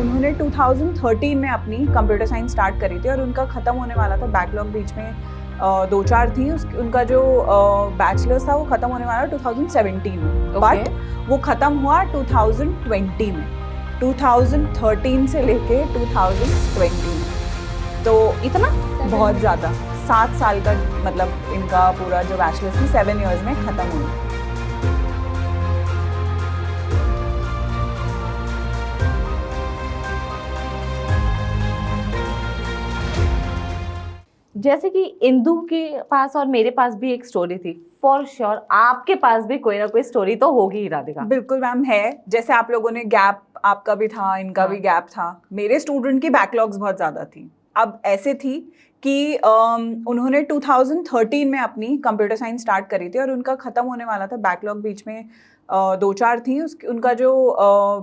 उन्होंने 2013 में अपनी कंप्यूटर साइंस स्टार्ट करी थी और उनका ख़त्म होने वाला था, बैकलॉग बीच में 2-4 थी। उनका जो बैचलर्स था वो ख़त्म होने वाला 2017 में, बट वो ख़त्म हुआ 2020 में, 2013 से लेके 2020 में। तो इतना बहुत ज़्यादा 7 साल का, मतलब इनका पूरा जो बैचलर्स थी 7 इयर्स में ख़त्म हुई। जैसे कि इंदु के पास और मेरे पास भी एक स्टोरी थी, फॉर श्योर आपके पास भी कोई ना कोई स्टोरी तो होगी ही राधिका। बिल्कुल मैम है। जैसे आप लोगों ने गैप, आपका भी था, इनका भी गैप था। मेरे स्टूडेंट की बैकलॉग्स बहुत ज़्यादा थी। अब ऐसे थी कि उन्होंने 2013 में अपनी कंप्यूटर साइंस स्टार्ट करी थी और उनका ख़त्म होने वाला था, बैकलॉग बीच में 2-4 थी। उनका जो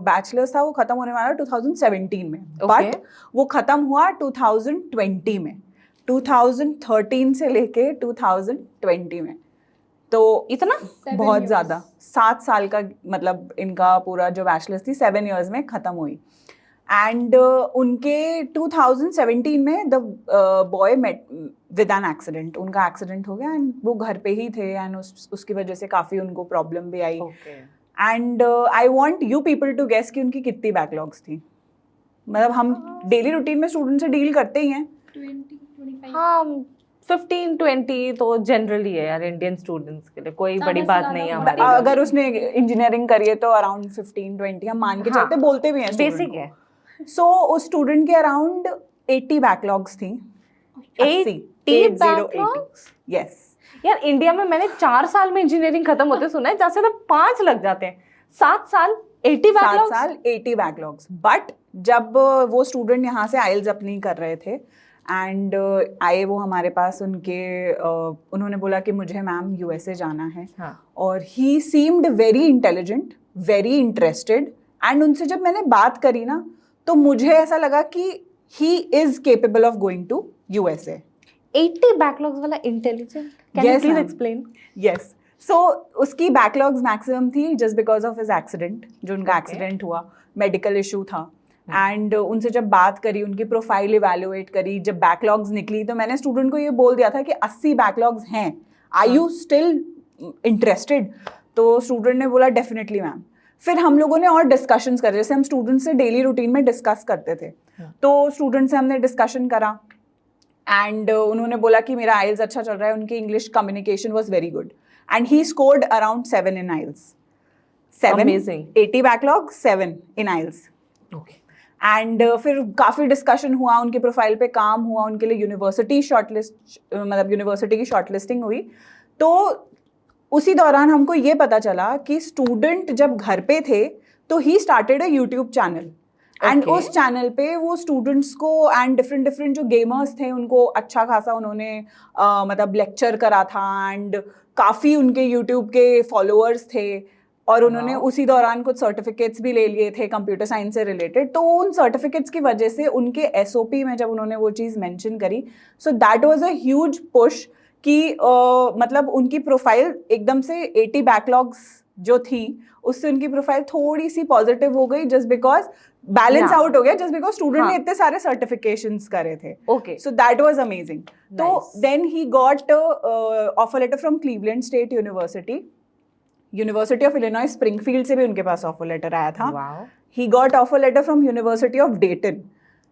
बैचलर्स था वो ख़त्म होने वाला 2017 में, बट वो ख़त्म हुआ 2020 में, 2013 से लेके 2020 में। तो इतना बहुत ज़्यादा 7 साल का, मतलब इनका पूरा जो बैचलर्स थी 7 इयर्स में ख़त्म हुई। एंड उनके 2017 में the boy met with an accident. उनका एक्सीडेंट हो गया एंड वो घर पे ही थे एंड उसकी वजह से काफ़ी उनको प्रॉब्लम भी आई। And I want you people to guess कि उनकी कितनी बैकलॉग्स थी। मतलब हम डेली रूटीन में स्टूडेंट से डील करते ही हैं। 20-25 हाँ 15-20 तो जनरली है यार इंडियन स्टूडेंट्स के लिए, कोई बड़ी बात नहीं है हमारी। अगर उसने इंजीनियरिंग करी है तो अराउंड 15-20 हम मान के चलते, बोलते भी हैं बेसिक है। सो उस स्टूडेंट के अराउंड 80 बैकलॉग्स थी। 80 बैकलॉग्स? यस यार इंडिया में मैंने 4 साल में इंजीनियरिंग खत्म होते सुना है, जैसे तो 5 लग जाते हैं। 7 साल 80 बैकलॉग्स? 7 साल 80 बैकलॉग्स। बट जब वो स्टूडेंट यहाँ से आइल्स अपनी कर रहे थे एंड आए वो हमारे पास, उन्होंने बोला कि मुझे मैम यूएसए जाना है। और he seemed very intelligent, very interested. And उनसे जब मैंने बात करी ना तो मुझे ऐसा लगा कि he is capable of going to USA. 80 backlogs वाला intelligent, can you please explain? Yes, so उसकी बैकलॉग्स मैक्सिमम थी just because of his accident. जो उनका एक्सीडेंट हुआ, मेडिकल इशू था। एंड उनसे जब बात करी, उनकी प्रोफाइल इवेलुएट करी, जब बैकलॉग्स निकली तो मैंने स्टूडेंट को ये बोल दिया था कि 80 बैकलॉग्स हैं, आर यू स्टिल इंटरेस्टेड? तो स्टूडेंट ने बोला डेफिनेटली मैम। फिर हम लोगों ने और डिस्कशंस करे, जैसे हम स्टूडेंट से डेली रूटीन में डिस्कस करते थे। तो स्टूडेंट से हमने डिस्कशन करा एंड उन्होंने बोला कि मेरा आइल्स अच्छा चल रहा है, उनकी English communication was very good and he scored around 7 in IELTS. 80 backlog, 7 in IELTS. And फिर काफ़ी डिस्कशन हुआ, उनके प्रोफाइल पे काम हुआ, उनके लिए यूनिवर्सिटी की शॉर्टलिस्टिंग हुई। तो उसी दौरान हमको ये पता चला कि स्टूडेंट जब घर पे थे तो he started a YouTube channel and उस चैनल पे वो स्टूडेंट्स को एंड डिफरेंट जो गेमर्स थे उनको अच्छा खासा उन्होंने मतलब लेक्चर करा था एंड काफ़ी उनके यूट्यूब के फॉलोअर्स थे। और उन्होंने उसी दौरान कुछ सर्टिफिकेट्स भी ले लिए थे कंप्यूटर साइंस से रिलेटेड। तो उन सर्टिफिकेट्स की वजह से उनके एसओपी में जब उन्होंने वो चीज़ मेंशन करी, सो that was a huge push कि मतलब उनकी प्रोफाइल एकदम से 80 बैकलॉग्स जो थी उससे उनकी प्रोफाइल थोड़ी सी पॉजिटिव हो गई, जस्ट बिकॉज बैलेंस आउट हो गया, जस्ट बिकॉज स्टूडेंट ने इतने सारे सर्टिफिकेशंस करे थे। So that was amazing. तो then he got offer letter from Cleveland State University of Illinois Springfield से भी उनके पास ऑफर लेटर आया था। He got offer letter from University of Dayton.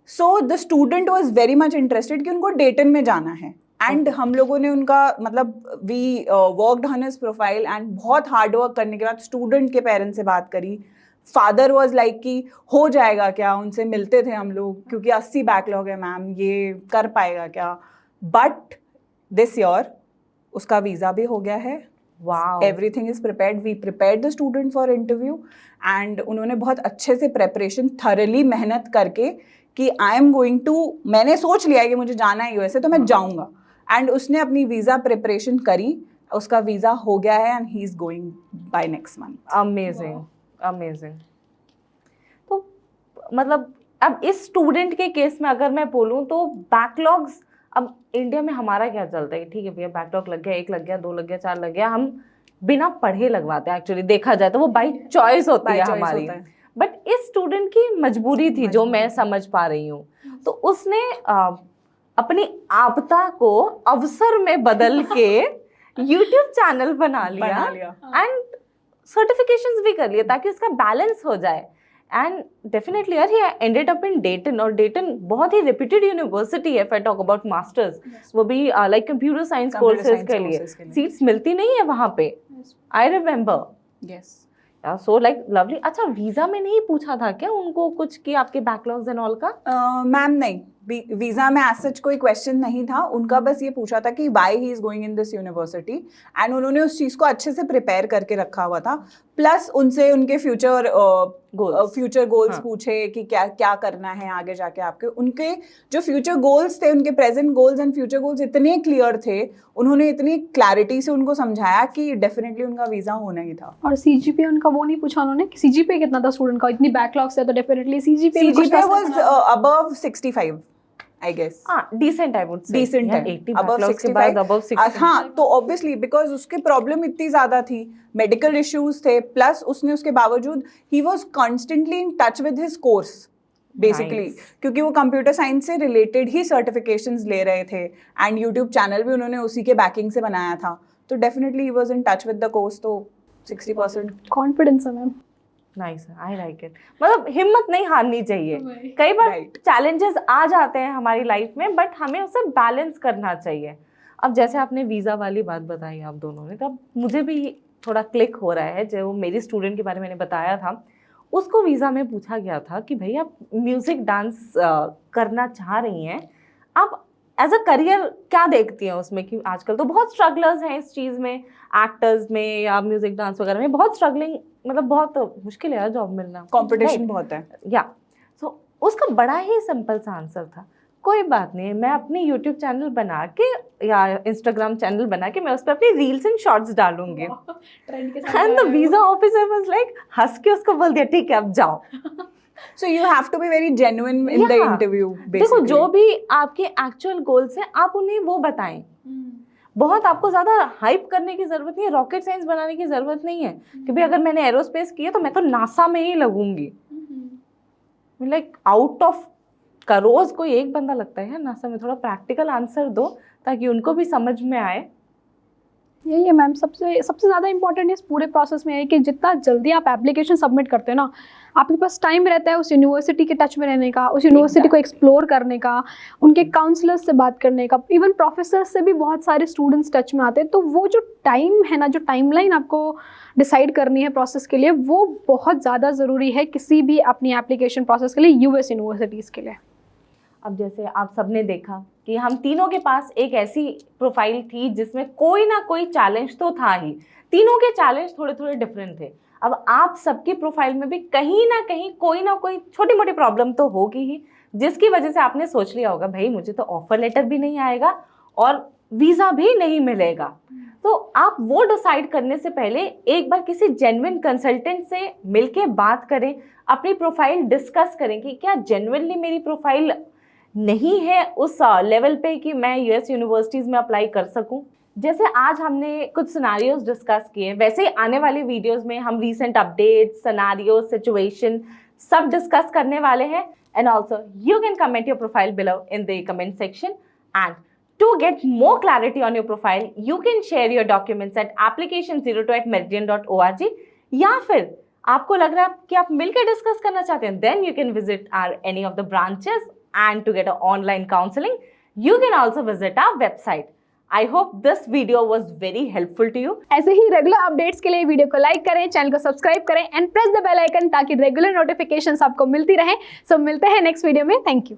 So the student was very much interested कि उनको डेटन में जाना है एंड हम लोगों ने उनका मतलब we worked on his profile and बहुत हार्ड वर्क करने के बाद स्टूडेंट के पेरेंट्स से बात करी। फादर वाज लाइक कि हो जाएगा क्या, उनसे मिलते थे हम लोग क्योंकि 80 बैकलॉग है मैम, ये कर पाएगा क्या? बट दिस ईयर उसका वीज़ा भी हो गया है। Wow. Everything is prepared. We prepared the student for interview and उन्होंने बहुत अच्छे से प्रेपरेशन थरली मेहनत करके कि आई एम गोइंग टू, मैंने सोच लिया है कि मुझे जाना है यूएसए तो मैं जाऊंगा। एंड उसने अपनी वीज़ा प्रिपरेशन करी, उसका वीज़ा हो गया है and he is going by next month. Amazing amazing. तो मतलब अब इस स्टूडेंट के केस में अगर मैं बोलूँ तो बैकलॉग्स, अब इंडिया में हमारा क्या चलता है, ठीक है भैया बैकलॉग लग गया, 1 लग गया, 2 लग गया, 4 लग गया, हम बिना पढ़े लगवाते हैं। एक्चुअली देखा जाए तो वो बाई चॉइस होती है हमारी। बट इस स्टूडेंट की मजबूरी थी जो मैं समझ पा रही हूँ, तो उसने अपनी आपदा को अवसर में बदल के यूट्यूब चैनल बना लिया एंड सर्टिफिकेशंस भी कर लिए ताकि उसका बैलेंस हो जाए। एंड डेफिनेटली यार ही एंडेड अप इन डेटन, और डेटन बहुत ही रेप्यूटेड यूनिवर्सिटी है। If I talk about masters, वो भी लाइक कंप्यूटर साइंस कोर्सेज के लिए सीट्स मिलती नहीं है वहाँ पे, I remember. Yes, so like lovely. अच्छा, वीजा में नहीं पूछा था क्या उनको कुछ कि आपके बैकलॉग्स एंड ऑल का? मैम नहीं, वीजा में एज सच कोई क्वेश्चन नहीं था उनका, बस ये पूछा था कि why he is going in this university, and उन्होंने उस चीज को अच्छे से प्रिपेयर करके रखा हुआ था। प्लस उनसे उनके फ्यूचर गोल्स पूछे कि क्या क्या करना है आगे जाके आपके, उनके जो फ्यूचर गोल्स थे, उनके present goals and future goals इतने क्लियर थे, उन्होंने इतनी क्लैरिटी से उनको समझाया कि डेफिनेटली उनका वीजा होना ही था। और सीजीपीए उनका वो नहीं पूछा उन्होंने कि सीजीपीए कितना था स्टूडेंट का, इतनी बैकलॉग्स है तो definitely CGPA was above 65 I guess. Decent I would say. Decent है, 80 above backlogs के 65, बाद above 60. हाँ, तो obviously because उसके प्रॉब्लम इतनी ज्यादा थी, मेडिकल इश्यूज थे, प्लस उसने उसके बावजूद he was constantly in touch with his course basically, क्योंकि वो कंप्यूटर साइंस से रिलेटेड ही सर्टिफिकेशंस ले रहे थे, एंड यूट्यूब चैनल भी उन्होंने उसी के बैकिंग से बनाया था, तो definitely he was in touch with the course, तो 60% कॉन्फिडेंस है ma'am. Nice, I like it. मतलब हिम्मत नहीं हारनी चाहिए। कई बार चैलेंजेस आ जाते हैं हमारी लाइफ में, बट हमें उसे बैलेंस करना चाहिए। अब जैसे आपने वीज़ा वाली बात बताई आप दोनों ने, तब मुझे भी थोड़ा क्लिक हो रहा है। जो मेरी स्टूडेंट के बारे में मैंने बताया था, उसको वीज़ा में पूछा गया था कि भाई आप म्यूज़िक डांस करना चाह रही हैं, आप एज अ करियर क्या देखती हैं उसमें? कि आजकल तो बहुत स्ट्रगलर्स हैं इस चीज़ में, एक्टर्स में या म्यूजिक डांस वगैरह में बहुत स्ट्रगलिंग, मतलब बहुत मुश्किल है जॉब मिलना, कंपटीशन बहुत है। या सो उसका बड़ा ही सिंपल सा आंसर था, कोई बात नहीं, मैं अपनी यूट्यूब चैनल बना के या इंस्टाग्राम चैनल बना के मैं उस पर अपनी रील्स एंड शॉर्ट्स डालूंगी। And the visa officer was like, हंस के उसको बोल दिया ठीक है अब जाओ। So you have to be very genuine in the interview basically. देखो, जो भी आपके एक्चुअल गोल्स हैं आप उन्हें वो बताएं। बहुत आपको ज्यादा हाइप करने की जरूरत नहीं है, रॉकेट साइंस बनाने की जरूरत नहीं है कि भाई अगर मैंने एरोस्पेस किया तो मैं तो नासा में ही लगूंगी। लाइक आउट ऑफ करोड़ कोई एक बंदा लगता है नासा में। थोड़ा प्रैक्टिकल आंसर दो ताकि उनको भी समझ में आए। यही है मैम, सबसे ज़्यादा इंपॉर्टेंट इस पूरे प्रोसेस में है कि जितना जल्दी आप एप्लीकेशन सबमिट करते हैं ना, आपके पास टाइम रहता है उस यूनिवर्सिटी के टच में रहने का, उस यूनिवर्सिटी को एक्सप्लोर करने का, उनके काउंसलर्स से बात करने का, इवन प्रोफेसर्स से भी बहुत सारे स्टूडेंट्स टच में आते हैं। तो वो जो टाइम है ना, जो टाइमलाइन आपको डिसाइड करनी है प्रोसेस के लिए, वो बहुत ज़्यादा ज़रूरी है किसी भी अपनी एप्लीकेशन प्रोसेस के लिए, यूएस यूनिवर्सिटीज़ के लिए। अब जैसे आप सबने देखा कि हम तीनों के पास एक ऐसी प्रोफाइल थी जिसमें कोई ना कोई चैलेंज तो था ही। तीनों के चैलेंज थोड़े थोड़े डिफरेंट थे। अब आप सबकी प्रोफाइल में भी कहीं ना कोई छोटी मोटी प्रॉब्लम तो होगी ही, जिसकी वजह से आपने सोच लिया होगा भाई मुझे तो ऑफर लेटर भी नहीं आएगा और वीज़ा भी नहीं मिलेगा। तो आप वो डिसाइड करने से पहले एक बार किसी जेन्युइन कंसल्टेंट से मिलके बात करें, अपनी प्रोफाइल डिस्कस करें कि क्या जेन्युइनली मेरी प्रोफाइल नहीं है उस लेवल पे कि मैं यूएस यूनिवर्सिटीज़ में अप्लाई कर सकूं। जैसे आज हमने कुछ सिनारियोज डिस्कस किए, वैसे ही आने वाली वीडियोस में हम रीसेंट अपडेट्स, सिनारियो, सिचुएशन सब डिस्कस करने वाले हैं। And also you can comment your profile below in the comment section. And to get more clarity on your profile you can share your documents at application02@meridian.org। या फिर आपको लग रहा है कि आप मिलकर डिस्कस करना चाहते हैं, then you can visit our any of the branches. And to get an online counseling, you can also visit our website. I hope this video was very helpful to you. ऐसे ही regular updates के लिए video को like करें, channel को subscribe करें and press the bell icon ताकि regular notifications आपको मिलती रहे। सो मिलते हैं नेक्स्ट वीडियो में। Thank you.